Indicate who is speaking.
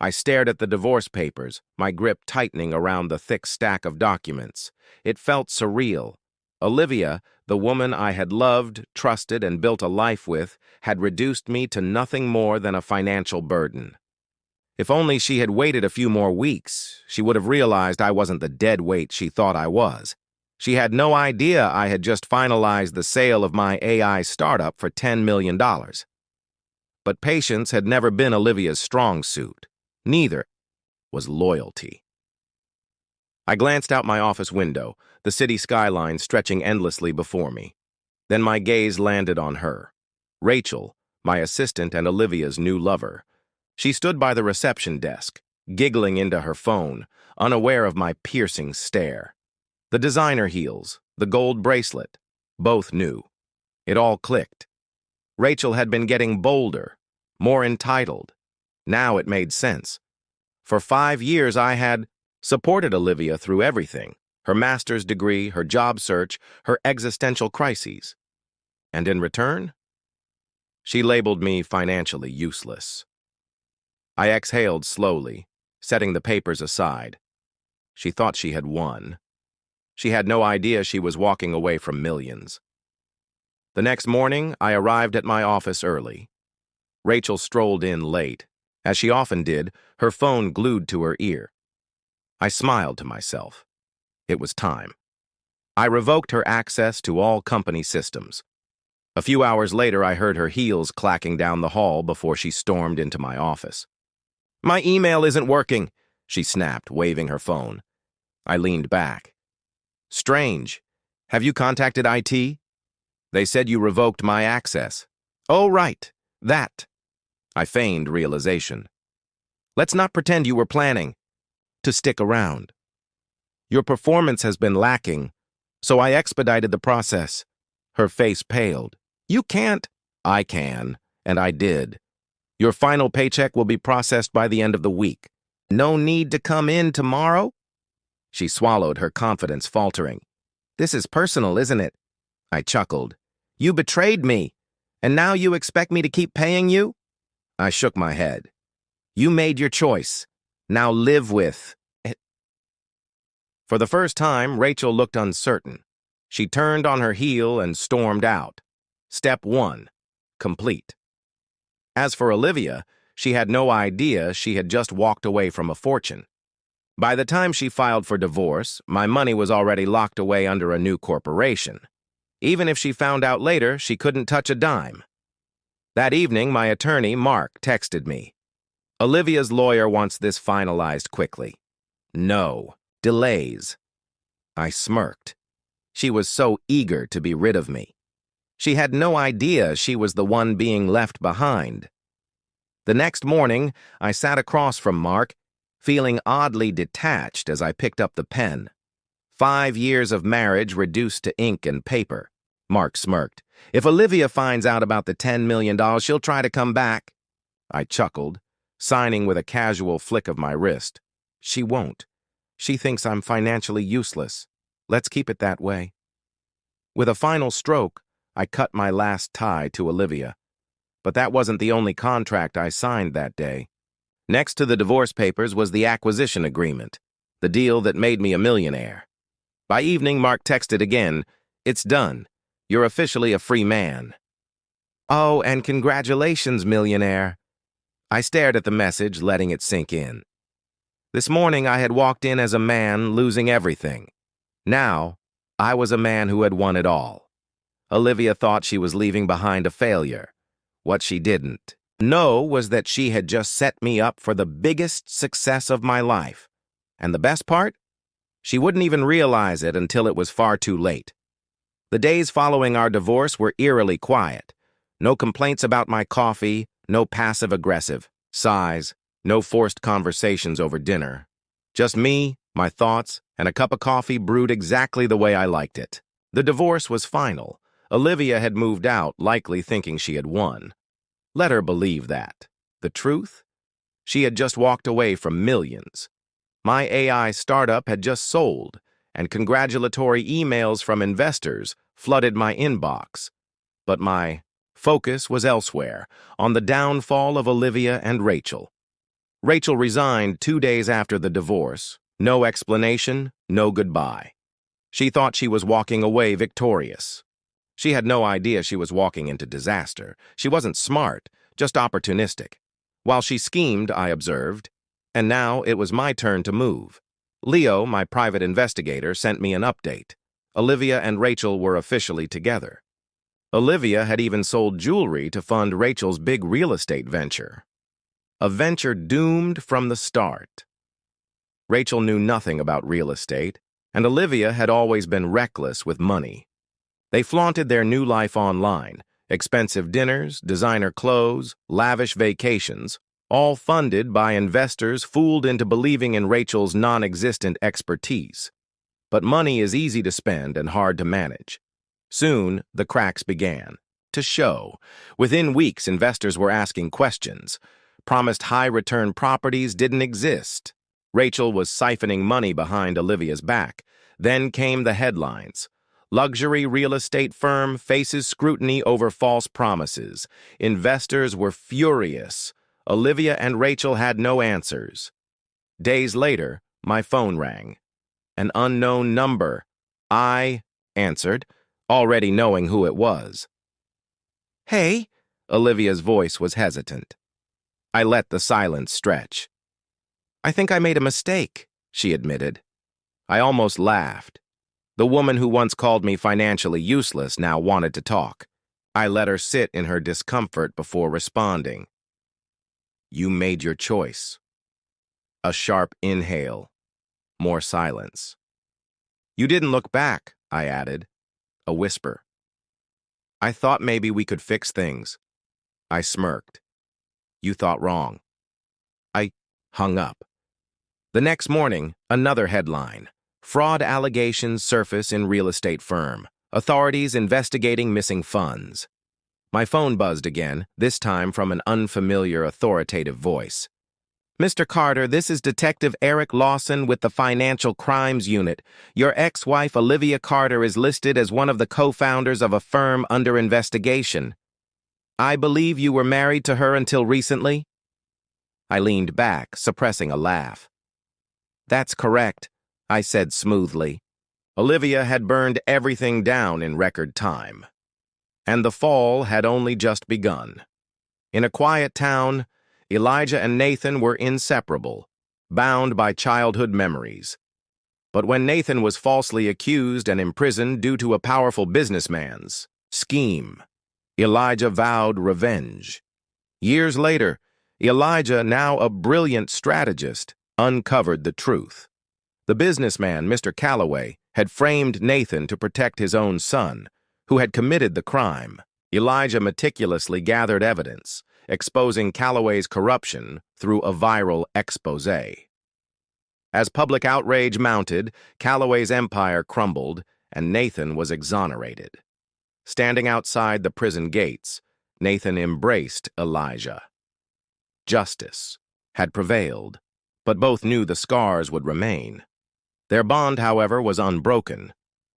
Speaker 1: I stared at the divorce papers, my grip tightening around the thick stack of documents. It felt surreal. Olivia, the woman I had loved, trusted, and built a life with, had reduced me to nothing more than a financial burden. If only she had waited a few more weeks, she would have realized I wasn't the dead weight she thought I was. She had no idea I had just finalized the sale of my AI startup for $10 million. But patience had never been Olivia's strong suit. Neither was loyalty. I glanced out my office window, the city skyline stretching endlessly before me. Then my gaze landed on her. Rachel, my assistant and Olivia's new lover. She stood by the reception desk, giggling into her phone, unaware of my piercing stare. The designer heels, the gold bracelet, both new. It all clicked. Rachel had been getting bolder, more entitled. Now it made sense. For 5 years I had supported Olivia through everything, her master's degree, her job search, her existential crises. And in return, she labeled me financially useless. I exhaled slowly, setting the papers aside. She thought she had won. She had no idea she was walking away from millions. The next morning, I arrived at my office early. Rachel strolled in late. As she often did, her phone glued to her ear. I smiled to myself. It was time. I revoked her access to all company systems. A few hours later, I heard her heels clacking down the hall before she stormed into my office. "My email isn't working," she snapped, waving her phone. I leaned back. "Strange. Have you contacted IT? They said you revoked my access." "Oh, right. That." I feigned realization. "Let's not pretend you were planning to stick around. Your performance has been lacking, so I expedited the process." Her face paled. "You can't." "I can, and I did. Your final paycheck will be processed by the end of the week." "No need to come in tomorrow?" She swallowed, her confidence faltering. "This is personal, isn't it?" I chuckled. "You betrayed me, and now you expect me to keep paying you?" I shook my head. "You made your choice. Now live with it." For the first time, Rachel looked uncertain. She turned on her heel and stormed out. Step 1, complete. As for Olivia, she had no idea she had just walked away from a fortune. By the time she filed for divorce, my money was already locked away under a new corporation. Even if she found out later, she couldn't touch a dime. That evening, my attorney, Mark, texted me. "Olivia's lawyer wants this finalized quickly. No delays." I smirked. She was so eager to be rid of me. She had no idea she was the one being left behind. The next morning, I sat across from Mark, feeling oddly detached as I picked up the pen. 5 years of marriage reduced to ink and paper. Mark smirked. "If Olivia finds out about the $10 million, she'll try to come back." I chuckled, signing with a casual flick of my wrist. "She won't. She thinks I'm financially useless. Let's keep it that way." With a final stroke, I cut my last tie to Olivia. But that wasn't the only contract I signed that day. Next to the divorce papers was the acquisition agreement, the deal that made me a millionaire. By evening, Mark texted again, "It's done. You're officially a free man." "Oh, and congratulations, millionaire." I stared at the message, letting it sink in. This morning, I had walked in as a man losing everything. Now, I was a man who had won it all. Olivia thought she was leaving behind a failure. What she didn't know was that she had just set me up for the biggest success of my life. And the best part? She wouldn't even realize it until it was far too late. The days following our divorce were eerily quiet. No complaints about my coffee, no passive-aggressive sighs, no forced conversations over dinner. Just me, my thoughts, and a cup of coffee brewed exactly the way I liked it. The divorce was final. Olivia had moved out, likely thinking she had won. Let her believe that. The truth? She had just walked away from millions. My AI startup had just sold, and congratulatory emails from investors flooded my inbox. But my focus was elsewhere, on the downfall of Olivia and Rachel. Rachel resigned 2 days after the divorce. No explanation, no goodbye. She thought she was walking away victorious. She had no idea she was walking into disaster. She wasn't smart, just opportunistic. While she schemed, I observed, and now it was my turn to move. Leo, my private investigator, sent me an update. Olivia and Rachel were officially together. Olivia had even sold jewelry to fund Rachel's big real estate venture. A venture doomed from the start. Rachel knew nothing about real estate, and Olivia had always been reckless with money. They flaunted their new life online, expensive dinners, designer clothes, lavish vacations, all funded by investors fooled into believing in Rachel's non-existent expertise. But money is easy to spend and hard to manage. Soon, the cracks began to show. Within weeks, investors were asking questions. Promised high-return properties didn't exist. Rachel was siphoning money behind Olivia's back. Then came the headlines. Luxury real estate firm faces scrutiny over false promises. Investors were furious. Olivia and Rachel had no answers. Days later, my phone rang. An unknown number. I answered, already knowing who it was. "Hey," Olivia's voice was hesitant. I let the silence stretch. "I think I made a mistake," she admitted. I almost laughed. The woman who once called me financially useless now wanted to talk. I let her sit in her discomfort before responding. "You made your choice." A sharp inhale. More silence. "You didn't look back," I added. A whisper. "I thought maybe we could fix things." I smirked. "You thought wrong." I hung up. The next morning, another headline. Fraud allegations surface in real estate firm. Authorities investigating missing funds. My phone buzzed again, this time from an unfamiliar, authoritative voice. "Mr. Carter, this is Detective Eric Lawson with the Financial Crimes Unit. Your ex-wife, Olivia Carter, is listed as one of the co-founders of a firm under investigation. I believe you were married to her until recently?" I leaned back, suppressing a laugh. "That's correct," I said smoothly. Olivia had burned everything down in record time. And the fall had only just begun. In a quiet town, Elijah and Nathan were inseparable, bound by childhood memories. But when Nathan was falsely accused and imprisoned due to a powerful businessman's scheme, Elijah vowed revenge. Years later, Elijah, now a brilliant strategist, uncovered the truth. The businessman, Mr. Calloway, had framed Nathan to protect his own son, who had committed the crime. Elijah meticulously gathered evidence, exposing Calloway's corruption through a viral exposé. As public outrage mounted, Calloway's empire crumbled, and Nathan was exonerated. Standing outside the prison gates, Nathan embraced Elijah. Justice had prevailed, but both knew the scars would remain. Their bond, however, was unbroken.